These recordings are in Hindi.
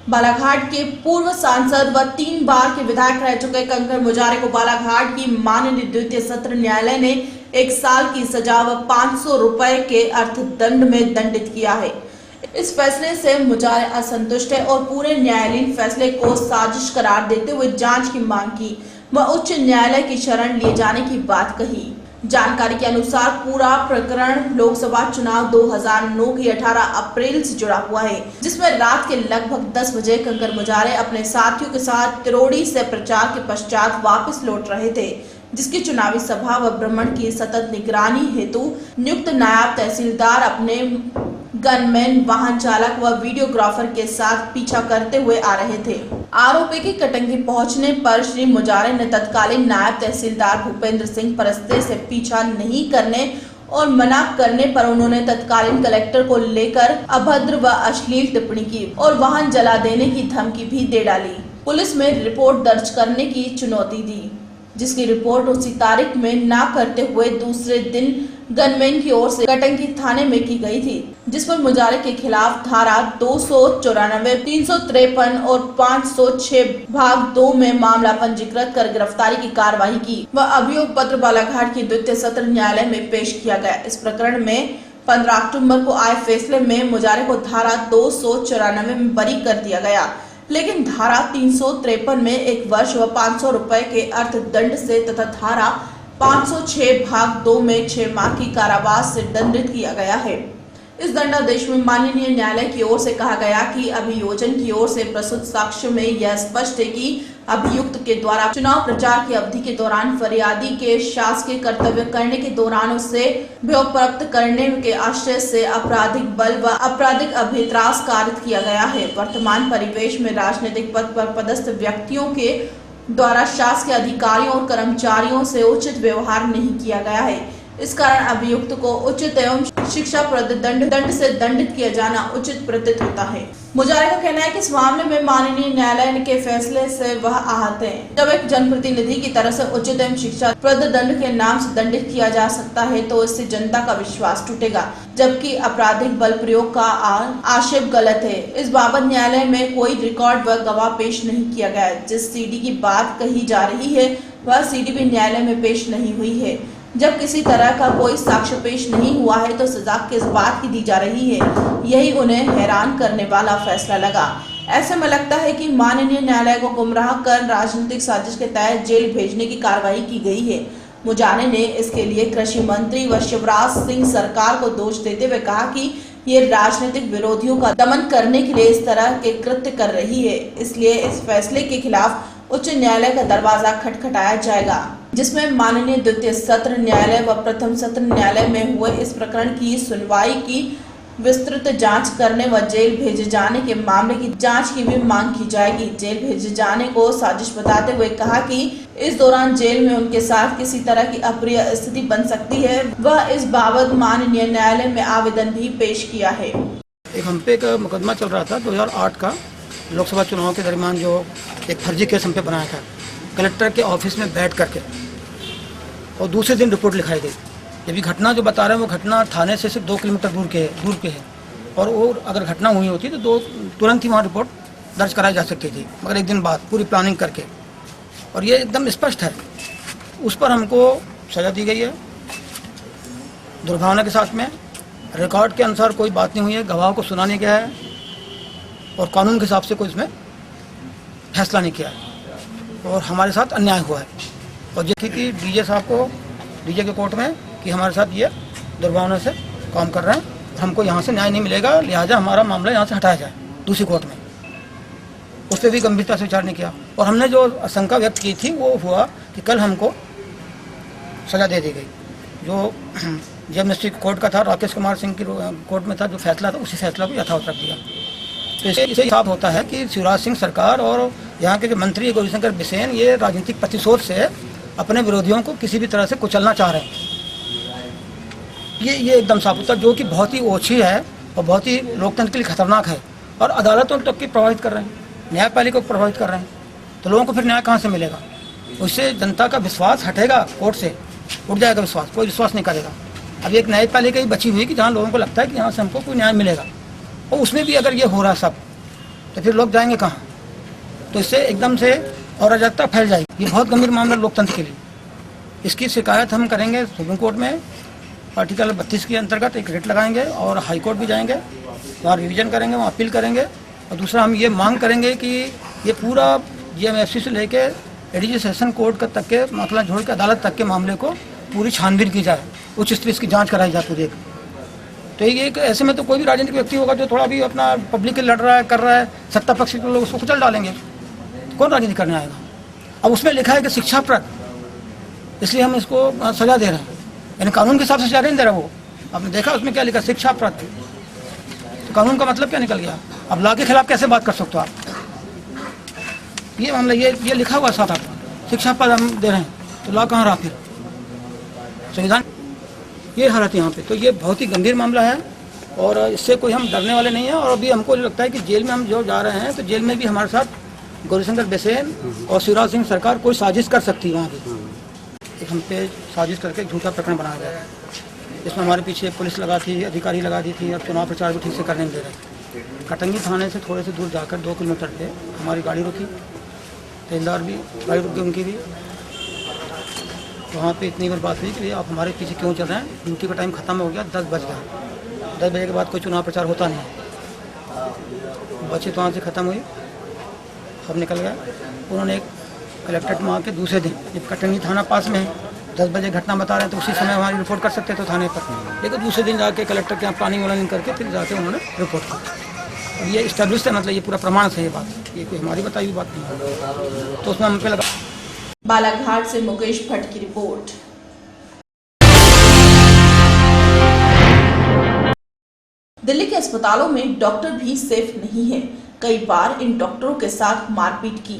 बालाघाट के पूर्व सांसद व 3 बार के विधायक रह चुके कंकर मुजारे को बालाघाट की माननीय द्वितीय सत्र न्यायालय ने 1 साल की सजा व 500 रुपए के अर्थदंड में दंडित किया है। इस फैसले से मुजारे असंतुष्ट है और पूरे न्यायालयीन फैसले को साजिश करार देते हुए जांच की मांग की व उच्च न्यायालय की शरण लिए जाने की बात कही। जानकारी के अनुसार पूरा प्रकरण लोकसभा चुनाव 2009 की 18 अप्रैल से जुड़ा हुआ है, जिसमें रात के लगभग 10 बजे कंकर मुजारे अपने साथियों के साथ तिरोड़ी से प्रचार के पश्चात वापस लौट रहे थे, जिसकी चुनावी सभा व भ्रमण की सतत निगरानी हेतु नियुक्त नायब तहसीलदार अपने गनमैन, वाहन चालक व वीडियोग्राफर के साथ पीछा करते हुए आ रहे थे। आरोपी की कटंगी पहुंचने पर श्री मुजारे ने तत्कालीन नायब तहसीलदार भूपेंद्र सिंह परस्ते से पीछा नहीं करने और मना करने पर उन्होंने तत्कालीन कलेक्टर को लेकर अभद्र व अश्लील टिप्पणी की और वाहन जला देने की धमकी भी दे डाली। पुलिस में रिपोर्ट दर्ज करने की चुनौती दी, जिसकी रिपोर्ट उसी तारीख में ना करते हुए दूसरे दिन गनमैन की ओर से कटंगी थाने में की गई थी, जिस पर मुजारे के खिलाफ धारा 294, 353 और 506 भाग 2 में मामला पंजीकृत कर गिरफ्तारी की कार्रवाई की व अभियोग पत्र बालाघाट की द्वितीय सत्र न्यायालय में पेश किया गया। इस प्रकरण में 15 अक्टूबर को आए फैसले में मुजारे को धारा 294 में बरी कर दिया गया, लेकिन धारा 353 में 1 वर्ष व 500 रुपए के अर्थदंड से तथा धारा 506 भाग 2 में 6 माह की कारावास से दंडित किया गया है। इस दंडादेश में माननीय न्यायालय की ओर से कहा गया कि अभियोजन की ओर से प्रस्तुत साक्ष्य में यह स्पष्ट है कि अभियुक्त के द्वारा चुनाव प्रचार की अवधि के दौरान फरियादी के शासकीय कर्तव्य करने के दौरान उससे भय प्राप्त करने के आशय से आपराधिक बल व आपराधिक अभित्रास कारित किया गया है। वर्तमान परिवेश में राजनीतिक पद पर पदस्थ व्यक्तियों के द्वारा शासकीय अधिकारियों और कर्मचारियों से उचित व्यवहार नहीं किया गया है। इस कारण अभियुक्त को उचित एवं शिक्षाप्रद दंड से दंडित किया जाना उचित प्रतीत होता है। मुजारे का कहना है कि इस मामले में माननीय न्यायालय के फैसले से वह आहत है। जब एक जनप्रतिनिधि की तरफ से उचित एवं शिक्षाप्रद दंड के नाम से दंडित किया जा सकता है तो इससे जनता का विश्वास टूटेगा, जबकि आपराधिक बल प्रयोग का आक्षेप गलत है। इस बाबत न्यायालय में कोई रिकॉर्ड व गवाह पेश नहीं किया गया। जिस सीडी की बात कही जा रही है वह सीडी भी न्यायालय में पेश नहीं हुई है। जब किसी तरह का कोई साक्ष्य पेश नहीं हुआ है तो सजा किस बात की दी जा रही है, यही उन्हें हैरान करने वाला फैसला लगा। ऐसे में लगता है कि माननीय न्यायालय को गुमराह कर राजनीतिक साजिश के तहत जेल भेजने की कार्रवाई की गई है। मुजारे ने इसके लिए कृषि मंत्री व शिवराज सिंह सरकार को दोष देते हुए कहा कि ये राजनीतिक विरोधियों का दमन करने के लिए इस तरह के कृत्य कर रही है, इसलिए इस फैसले के खिलाफ उच्च न्यायालय का दरवाजा खटखटाया जाएगा, जिसमें माननीय द्वितीय सत्र न्यायालय व प्रथम सत्र न्यायालय में हुए इस प्रकरण की सुनवाई की विस्तृत जांच करने व जेल भेजे जाने के मामले की जांच की भी मांग की जाएगी। जेल भेजे जाने को साजिश बताते हुए कहा कि इस दौरान जेल में उनके साथ किसी तरह की अप्रिय स्थिति बन सकती है। वह इस बाबत माननीय न्यायालय में आवेदन भी पेश किया है। एक हम पे का मुकदमा चल रहा था 2008 का लोकसभा चुनाव के दरमियान, जो एक फर्जी केस हम पे बनाया था कलेक्टर के ऑफिस में बैठ करके, और दूसरे दिन रिपोर्ट लिखाई गई। ये भी घटना जो बता रहे हैं वो घटना थाने से सिर्फ 2 किलोमीटर दूर पे है, और वो अगर घटना हुई होती तो तुरंत ही वहाँ रिपोर्ट दर्ज कराई जा सकती थी, मगर एक दिन बाद पूरी प्लानिंग करके, और ये एकदम स्पष्ट है। उस पर हमको सजा दी गई है दुर्भावना के साथ में। रिकॉर्ड के अनुसार कोई बात नहीं हुई है, गवाह को सुना नहीं गया है और कानून के हिसाब से कोई इसमें फैसला नहीं किया है और हमारे साथ अन्याय हुआ है। और जैसे कि डीजे साहब को डीजे के कोर्ट में कि हमारे साथ ये दुर्भावना से काम कर रहे हैं, हमको यहाँ से न्याय नहीं मिलेगा, लिहाजा हमारा मामला यहाँ से हटाया जाए दूसरी कोर्ट में। उस पर भी गंभीरता से विचार नहीं किया और हमने जो आशंका व्यक्त की थी वो हुआ कि कल हमको सजा दे दी गई। जो जब मजिस्ट्रेट कोर्ट का था, राकेश कुमार सिंह की कोर्ट में था, जो फैसला था उसी फैसला को यथावत रख दिया। तो इससे साफ होता है कि शिवराज सिंह सरकार और यहाँ के मंत्री गौरीशंकर बिसेन ये राजनीतिक प्रतिशोध से अपने विरोधियों को किसी भी तरह से कुचलना चाह रहे हैं। ये एकदम साफ होता है, जो कि बहुत ही ओछी है और बहुत ही लोकतंत्र के लिए खतरनाक है और अदालतों तक की प्रभावित कर रहे हैं, न्यायपालिका को प्रभावित कर रहे हैं। तो लोगों को फिर न्याय कहाँ से मिलेगा? उससे जनता का विश्वास हटेगा, कोर्ट से उठ जाएगा विश्वास, कोई विश्वास नहीं करेगा। अब एक न्यायपालिका ही बची हुई कि जहाँ लोगों को लगता है कि यहाँ से हमको कोई न्याय मिलेगा, और उसमें भी अगर ये हो रहा सब तो फिर लोग जाएंगे कहाँ? तो इससे एकदम से अराजकता फैल जाएगी। ये बहुत गंभीर मामला लोकतंत्र के लिए। इसकी शिकायत हम करेंगे सुप्रीम कोर्ट में। आर्टिकल 32 के अंतर्गत एक रिट लगाएंगे और हाई कोर्ट भी जाएंगे, वहाँ रिवीजन करेंगे, वहाँ अपील करेंगे। और दूसरा हम ये मांग करेंगे कि ये पूरा GMFC से लेके एडीजी सेशन कोर्ट तक के मतलब छोड़ के अदालत तक के मामले को पूरी छानबीन की जाए, उच्च स्तरीय इसकी जांच कराई जाए पूरी। तो ये ऐसे में तो कोई भी राजनीतिक व्यक्ति होगा जो थोड़ा भी अपना पब्लिक के लड़ रहा है, कर रहा है, सत्ता पक्ष के लोग उसको कुचल डालेंगे, तो कौन राजनीति करने आएगा? अब उसमें लिखा है कि शिक्षाप्रद, इसलिए हम इसको सजा दे रहे हैं, यानी कानून के हिसाब से सजा नहीं दे रहा। वो आपने देखा उसमें क्या लिखा, शिक्षाप्रद। तो कानून का मतलब क्या निकल गया? अब लॉ के खिलाफ कैसे बात कर सकते हो आप? ये मामला ये लिखा हुआ साथ आप शिक्षाप्रद हम दे रहे हैं, तो लॉ कहाँ रहा फिर? संविधान ये हालत यहाँ पे। तो ये बहुत ही गंभीर मामला है और इससे कोई हम डरने वाले नहीं हैं। और अभी हमको लगता है कि जेल में हम जो जा रहे हैं तो जेल में भी हमारे साथ गौरीशंकर बिसेन और शिवराज सिंह सरकार कोई साजिश कर सकती है। वहाँ की एक हम पे साजिश करके झूठा प्रकरण बनाया गया है, इसमें हमारे पीछे पुलिस लगा थी, अधिकारी लगा दी थी और चुनाव प्रचार भी ठीक से करने नहीं दे रहे। कटंगी थाने से थोड़े से दूर जाकर 2 किलोमीटर पे हमारी गाड़ी रुकी, तहसीलदार भी गाड़ी रुक गई उनकी भी। वहाँ पे इतनी बार बात हुई कि आप हमारे पीछे क्यों चल रहे हैं, ड्यूटी का टाइम ख़त्म हो गया, 10 बज गया। 10 बजे के बाद कोई चुनाव प्रचार होता नहीं है। बच्चे तो वहाँ से ख़त्म हुई, सब निकल गए। उन्होंने एक कलेक्ट्रेट में आके दूसरे दिन, जब कटंगी थाना पास में है, 10 बजे घटना बता रहे हैं तो उसी समय हमारी रिपोर्ट कर सकते थे थाने पर, लेकिन दूसरे दिन जाके कलेक्टर के यहाँ प्लानिंग वालानिंग करके फिर जाके उन्होंने रिपोर्ट की। और ये इस्टेब्लिश है, मतलब ये पूरा प्रमाण से ये बात, ये कोई हमारी बताई हुई बात नहीं है। तो उसमें हम पे लगा। बालाघाट से मुकेश भट्ट की रिपोर्ट। दिल्ली के अस्पतालों में डॉक्टर भी सेफ नहीं है। कई बार इन डॉक्टरों के साथ मारपीट की।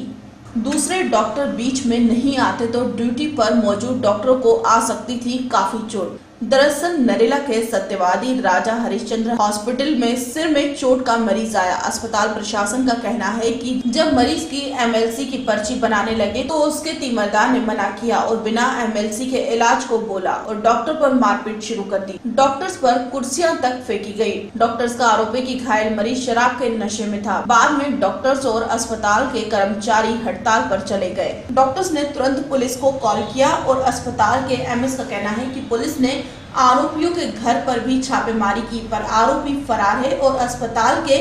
दूसरे डॉक्टर बीच में नहीं आते तो ड्यूटी पर मौजूद डॉक्टरों को आ सकती थी काफी चोट। दरअसल नरेला के सत्यवादी राजा हरिश्चंद्र हॉस्पिटल में सिर में चोट का मरीज आया। अस्पताल प्रशासन का कहना है कि जब मरीज की MLC की पर्ची बनाने लगे तो उसके तीमरदार ने मना किया और बिना MLC के इलाज को बोला और डॉक्टर पर मारपीट शुरू कर दी। डॉक्टर्स पर कुर्सियां तक फेंकी गई। डॉक्टर्स का आरोप है कि घायल मरीज शराब के नशे में था। बाद में डॉक्टर्स और अस्पताल के कर्मचारी हड़ताल पर चले गए। डॉक्टर्स ने तुरंत पुलिस को कॉल किया और अस्पताल के MS का कहना है कि पुलिस ने आरोपियों के घर पर भी छापेमारी की, पर आरोपी फरार है। और अस्पताल के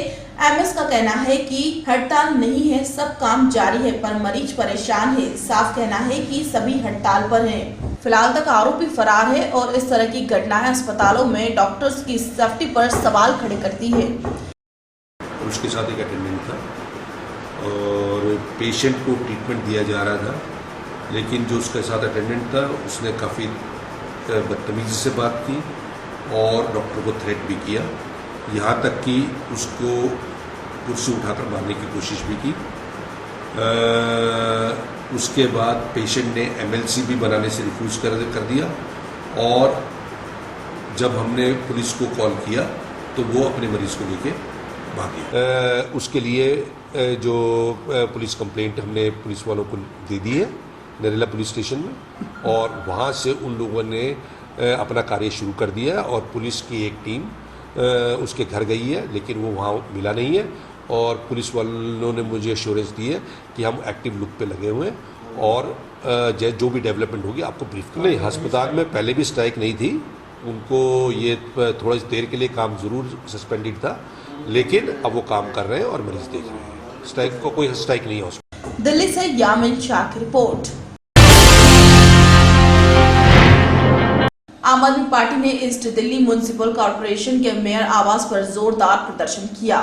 MS का कहना है कि हड़ताल नहीं है, सब काम जारी है, पर मरीज परेशान है। साफ कहना है कि सभी हड़ताल पर हैं। फिलहाल तक आरोपी फरार है और इस तरह की घटनाएं अस्पतालों में डॉक्टर्स की सेफ्टी पर सवाल खड़े करती है। उसके साथ एक अटेंडेंट था और पेशेंट को ट्रीटमेंट दिया जा रहा था, लेकिन जो उसके साथ अटेंडेंट था उसने काफ़ी बदतमीजी से बात की और डॉक्टर को थ्रेट भी किया, यहाँ तक कि उसको कुर्सी उठाकर मारने की कोशिश भी की। उसके बाद पेशेंट ने MLC भी बनाने से रिफ्यूज़ कर दिया और जब हमने पुलिस को कॉल किया तो वो अपने मरीज़ को लेके भागे। उसके लिए जो पुलिस कंप्लेंट हमने पुलिस वालों को दे दी है नरेला पुलिस स्टेशन में, और वहाँ से उन लोगों ने अपना कार्य शुरू कर दिया है और पुलिस की एक टीम उसके घर गई है, लेकिन वो वहाँ मिला नहीं है। और पुलिस वालों ने मुझे एश्योरेंस दी है कि हम एक्टिव लुक पे लगे हुए हैं और जो भी डेवलपमेंट होगी आपको ब्रीफ करेंगे। नहीं, अस्पताल में पहले भी स्ट्राइक नहीं थी, उनको ये थोड़ा देर के लिए काम ज़रूर सस्पेंडेड था, लेकिन अब वो काम कर रहे हैं और मरीज देख रहे हैं। स्ट्राइक को कोई स्ट्राइक नहीं है। दिल्ली से यामिन शाह की रिपोर्ट। आम आदमी पार्टी ने ईस्ट दिल्ली म्युनिसिपल कॉर्पोरेशन के मेयर आवास पर जोरदार प्रदर्शन किया।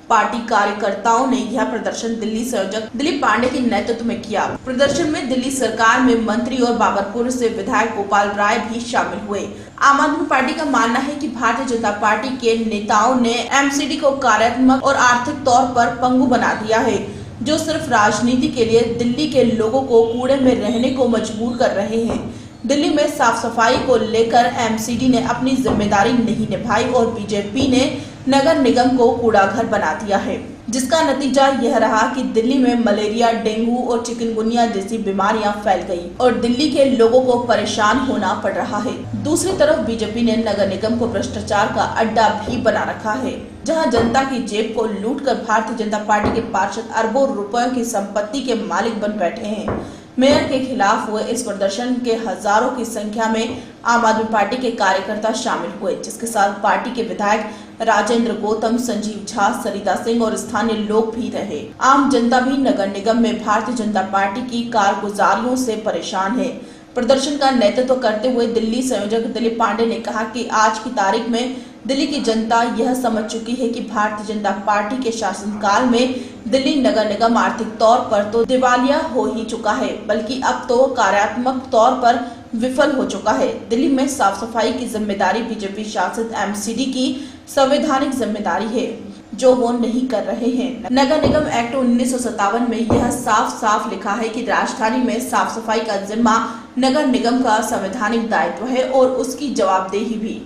पार्टी कार्यकर्ताओं ने यह प्रदर्शन दिल्ली संयोजक दिलीप पांडे के नेतृत्व में किया। प्रदर्शन में दिल्ली सरकार में मंत्री और बाबरपुर से विधायक गोपाल राय भी शामिल हुए। आम आदमी पार्टी का मानना है कि भारतीय जनता पार्टी के नेताओं ने MCD को कार्यात्मक और आर्थिक तौर पर पंगु बना दिया है, जो सिर्फ राजनीति के लिए दिल्ली के लोगों को कूड़े में रहने को मजबूर कर रहे हैं। दिल्ली में साफ सफाई को लेकर MCD ने अपनी जिम्मेदारी नहीं निभाई और बीजेपी ने नगर निगम को कूड़ाघर बना दिया है। जिसका नतीजा यह रहा कि दिल्ली में मलेरिया, डेंगू और चिकनगुनिया जैसी बीमारियां फैल गई और दिल्ली के लोगों को परेशान होना पड़ रहा है। दूसरी तरफ बीजेपी ने नगर निगम को भ्रष्टाचार का अड्डा भी बना रखा है, जहां जनता की जेब को लूटकर भारतीय जनता पार्टी के पार्षद अरबों रुपयों की संपत्ति के मालिक बन बैठे हैं। मेयर के खिलाफ हुए इस प्रदर्शन के हजारों की संख्या में आम आदमी पार्टी के कार्यकर्ता शामिल हुए, जिसके साथ पार्टी के विधायक राजेंद्र गौतम, संजीव झा, सरिता सिंह और स्थानीय लोग भी रहे। आम जनता भी नगर निगम में भारतीय जनता पार्टी की कारगुजारियों से परेशान है। प्रदर्शन का नेतृत्व करते हुए दिल्ली संयोजक दिलीप पांडे ने कहा कि आज की तारीख में दिल्ली की जनता यह समझ चुकी है कि भारतीय जनता पार्टी के शासनकाल में दिल्ली नगर निगम आर्थिक तौर पर तो दिवालिया हो ही चुका है, बल्कि अब तो कार्यात्मक तौर पर विफल हो चुका है। दिल्ली में साफ सफाई की जिम्मेदारी बीजेपी शासित एमसीडी की संवैधानिक जिम्मेदारी है, जो वो नहीं कर रहे हैं। नगर निगम एक्ट 1957 में यह साफ साफ लिखा है कि राजधानी में साफ सफाई का जिम्मा नगर निगम का संवैधानिक दायित्व है और उसकी जवाबदेही भी।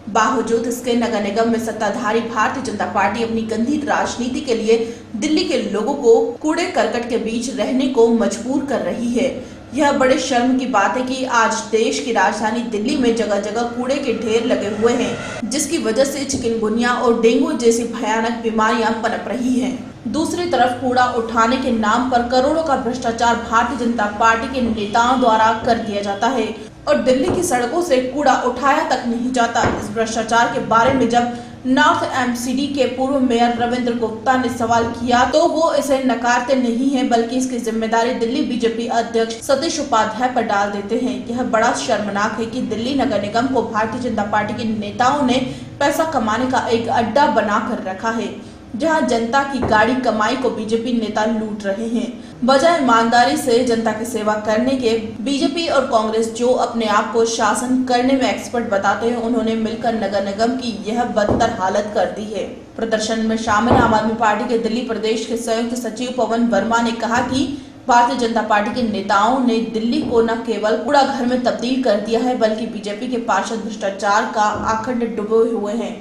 बावजूद इसके नगर निगम में सत्ताधारी भारतीय जनता पार्टी अपनी गंदी राजनीति के लिए दिल्ली के लोगों को कूड़े करकट के बीच रहने को मजबूर कर रही है। यह बड़े शर्म की बात है कि आज देश की राजधानी दिल्ली में जगह जगह कूड़े के ढेर लगे हुए हैं, जिसकी वजह से चिकनगुनिया और डेंगू जैसी भयानक बीमारियां पनप रही हैं। दूसरी तरफ कूड़ा उठाने के नाम पर करोड़ों का भ्रष्टाचार भारतीय जनता पार्टी के नेताओं द्वारा कर दिया जाता है और दिल्ली की सड़कों से कूड़ा उठाया तक नहीं जाता। इस भ्रष्टाचार के बारे में जब नॉर्थ एमसीडी के पूर्व मेयर रविंद्र गुप्ता ने सवाल किया तो वो इसे नकारते नहीं हैं, बल्कि इसकी जिम्मेदारी दिल्ली बीजेपी अध्यक्ष सतीश उपाध्याय पर डाल देते हैं। यह बड़ा शर्मनाक है कि दिल्ली नगर निगम को भारतीय जनता पार्टी के नेताओं ने पैसा कमाने का एक अड्डा बना कर रखा है, जहां जनता की गाड़ी कमाई को बीजेपी नेता लूट रहे हैं। बजाय ईमानदारी से जनता की सेवा करने के बीजेपी और कांग्रेस, जो अपने आप को शासन करने में एक्सपर्ट बताते हैं, उन्होंने मिलकर नगर निगम की यह बदतर हालत कर दी है। प्रदर्शन में शामिल आम आदमी पार्टी के दिल्ली प्रदेश के संयुक्त सचिव पवन वर्मा ने कहा कि भारतीय जनता पार्टी के नेताओं ने दिल्ली को न केवल कूड़ा घर में तब्दील कर दिया है, बल्कि बीजेपी के पार्षद भ्रष्टाचार का आखंड डूबे हुए हैं।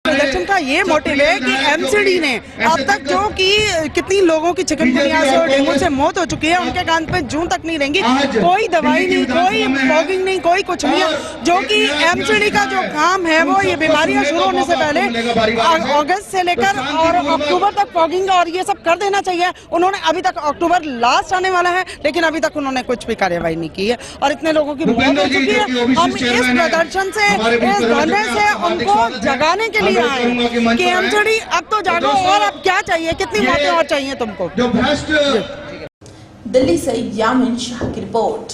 प्रदर्शन का ये मोटिव है कि एमसीडी ने अब तक जो कि कितनी लोगों की चिकनगुनिया से और डेंगू से मौत हो चुकी है, उनके कान पे जूं तक नहीं रहेंगी। कोई दवाई नहीं, कोई फॉगिंग नहीं, कोई कुछ नहीं है। जो कि एमसीडी का जो काम है वो ये बीमारियां शुरू होने से पहले अगस्त से लेकर और अक्टूबर तक फॉगिंग और ये सब कर देना चाहिए। उन्होंने अभी तक अक्टूबर लास्ट आने वाला है, लेकिन अभी तक उन्होंने कुछ भी कार्यवाही नहीं की है और इतने लोगों की मौत हो चुकी है। हम इस प्रदर्शन से, इस धरने से उनको जगाने के लिए कि एमसीडी अब तो जागो और अब क्या चाहिए, कितनी मौतें और चाहिए तुमको। दिल्ली से यामिन शाह की रिपोर्ट।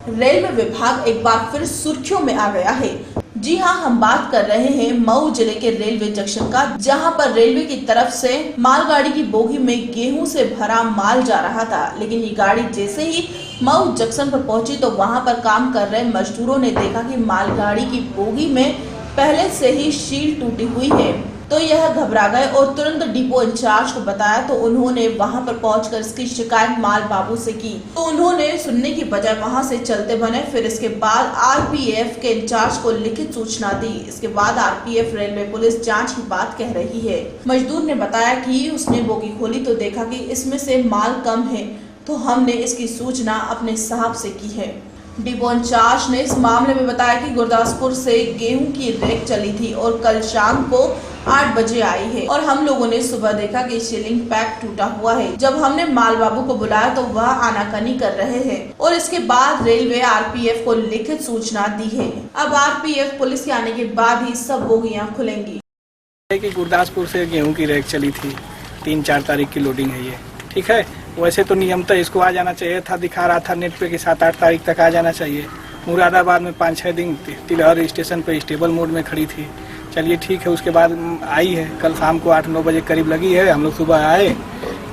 रेलवे विभाग एक बार फिर सुर्खियों में आ गया है। जी हां, हम बात कर रहे हैं मऊ जिले के रेलवे जंक्शन का, जहां पर रेलवे की तरफ से मालगाड़ी की बोगी में गेहूं से भरा माल जा रहा था। लेकिन ये गाड़ी जैसे ही मऊ जंक्शन पर पहुंची तो वहां पर काम कर रहे मजदूरों ने देखा कि मालगाड़ी की बोगी में पहले से ही शील टूटी हुई है। तो यह घबरा गए और तुरंत डिपो इंचार्ज को बताया, तो उन्होंने वहां पर पहुंचकर इसकी शिकायत माल बाबू से की। तो उन्होंने सुनने की बजाय वहां से चलते बने। फिर इसके बाद आरपीएफ के इंचार्ज को लिखित सूचना दी। इसके बाद आरपीएफ रेलवे पुलिस जांच की बात कह रही है। मजदूर ने बताया कि उसने बोगी खोली तो देखा कि इसमें से माल कम है, तो हमने इसकी सूचना अपने साहब से की है। डिपो इंचार्ज ने इस मामले में बताया कि गुरदासपुर से गेहूं की रेक चली थी और कल शाम को 8 बजे आई है और हम लोगों ने सुबह देखा कि सीलिंग पैक टूटा हुआ है। जब हमने माल बाबू को बुलाया तो वह आनाकानी कर रहे हैं और इसके बाद रेलवे आरपीएफ को लिखित सूचना दी है। अब आरपीएफ पुलिस के आने के बाद ही सब बोगियां खुलेंगी। कि गुरदासपुर से गेहूं की रेक चली थी, 3-4 तारीख की लोडिंग है ये, ठीक है। वैसे तो नियमतः इसको आ जाना चाहिए था, दिखा रहा था नेट पे कि 7-8 तारीख तक आ जाना चाहिए। मुरादाबाद में 5-6 दिन तिलहर स्टेशन पे स्टेबल मोड में खड़ी थी। चलिए ठीक है, उसके बाद आई है। कल शाम को 8-9 बजे करीब लगी है। हम लोग सुबह आए,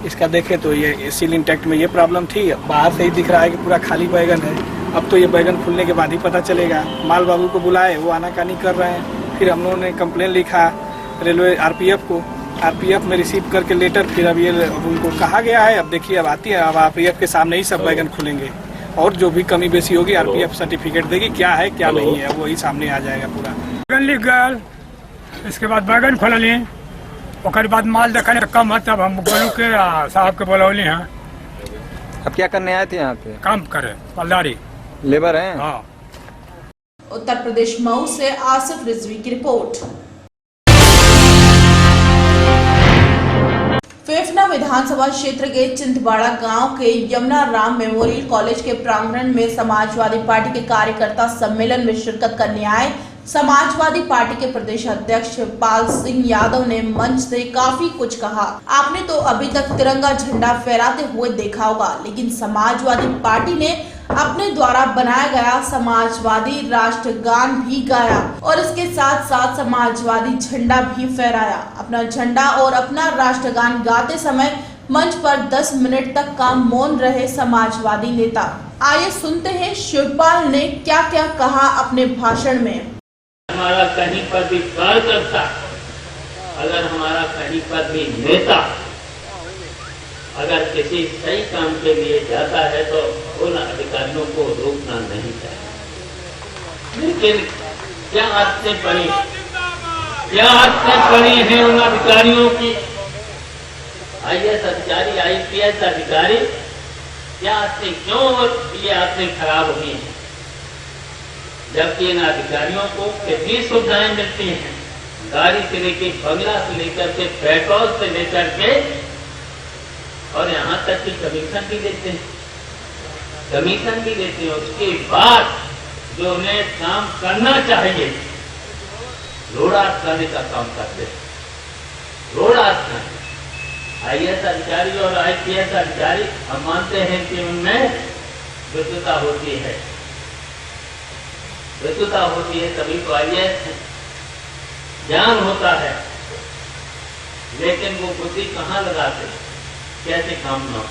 इसका देखे तो ये सील इंटैक्ट में ये प्रॉब्लम थी। बाहर से ही दिख रहा है कि पूरा खाली बैगन है। अब तो ये बैगन खुलने के बाद ही पता चलेगा। माल बाबू को बुलाए, वो आनाकानी कर रहे हैं। फिर हम लोगों ने कंप्लेन लिखा रेलवे आरपीएफ को, आरपीएफ में रिसीव करके लेटर, फिर अब ये उनको कहा गया है। अब देखिए, अब आती है, अब आरपीएफ के सामने ही सब बैगन खुलेंगे और जो भी कमी बेसी होगी आरपीएफ सर्टिफिकेट देगी, क्या है क्या नहीं है वही सामने आ जाएगा पूरा। बैगन लिख गल इसके बाद बैगन खोलली, ओकर बाद माल देखने तो कम है, तब हम गोलू के साहब के बोलौली हैं अब क्या करने आए थे यहाँ पे? काम करे, पलदारी लेबर हैं? हाँ। उत्तर प्रदेश मऊ से आसिफ रिजवी की रिपोर्ट। फेफना विधानसभा क्षेत्र के चिंतवाड़ा गांव के यमुना राम मेमोरियल कॉलेज के प्रांगण में समाजवादी पार्टी के कार्यकर्ता सम्मेलन में शिरकत करने आए समाजवादी पार्टी के प्रदेश अध्यक्ष शिवपाल सिंह यादव ने मंच से काफी कुछ कहा। आपने तो अभी तक तिरंगा झंडा फहराते हुए देखा होगा, लेकिन समाजवादी पार्टी ने अपने द्वारा बनाया गया समाजवादी राष्ट्रगान भी गाया और इसके साथ साथ समाजवादी झंडा भी फहराया। अपना झंडा और अपना राष्ट्रगान गाते समय मंच पर 10 मिनट तक का मौन रहे समाजवादी नेता। आइए सुनते हैं शिवपाल ने क्या क्या कहा अपने भाषण में। हमारा कहीं पर भी कार्यकर्ता, अगर हमारा कहीं पर भी नेता अगर किसी सही काम के लिए जाता है तो उन अधिकारियों को रोकना नहीं चाहिए। लेकिन क्या आदतें पड़ी हैं उन अधिकारियों की? IAS अधिकारी, IPS अधिकारी, क्या आदतें, क्यों ये आदतें खराब हुई हैं? जबकि इन अधिकारियों को कितनी सुविधाएं मिलती हैं, गाड़ी से लेकर, बंगला से लेकर के, पेट्रोल से लेकर के, और यहाँ तक कि कमीशन भी लेते हैं, उसके बाद जो उन्हें काम करना चाहिए रोड आसमाने का काम करते हैं। रोड आसमाने IAS अधिकारी और IPS अधिकारी हम मानते हैं कि उनमें विद्वता होती है, तभी तो IAS ज्ञान होता है, लेकिन वो बुद्धि कहाँ लगाते हैं, कैसे काम न हो,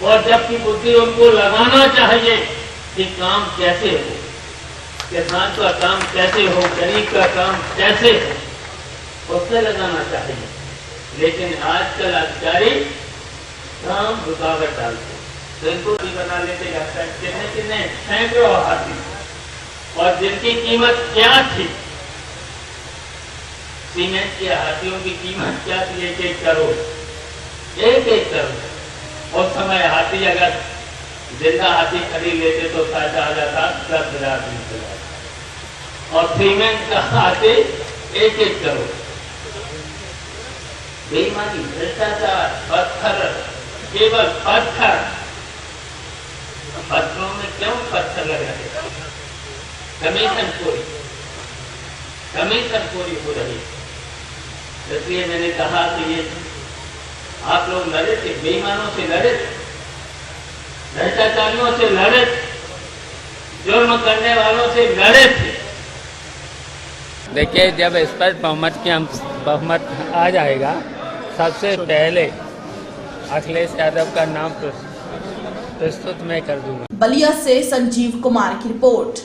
और जबकि बुद्धि उनको लगाना चाहिए कि काम कैसे हो, किसान का काम कैसे हो, गरीब का काम कैसे हो, उससे लगाना चाहिए। लेकिन आजकल अधिकारी काम रुकावट डालते, तो इनको भी बना लेते जाता है कितने सैकड़ों हाथी, और जिनकी कीमत क्या थी, सीमेंट के हाथियों की कीमत क्या थी? 1-1 करोड़, 1-1 करोड़। उस समय हाथी अगर जिंदा हाथी खरीद लेते तो फायदा आ जाता 10,000, 20,000, और सीमेंट का हाथी 1-1 करोड़। बेईमानी, भ्रष्टाचार, पत्थर, केवल पत्थर, पत्थरों में क्यों पत्थर लगे? कमीशन खोरी हो रही। इसलिए मैंने कहा कि ये आप लोग लड़े थे, बेईमानों से लड़े थे, भ्रष्टाचारियों से लड़े थे, जुर्म करने वालों से लड़े थे। देखिए, जब स्पष्ट बहुमत आ जाएगा, सबसे पहले अखिलेश यादव का नाम प्रस्तुत मैं कर दूंगा। बलिया से संजीव कुमार की रिपोर्ट।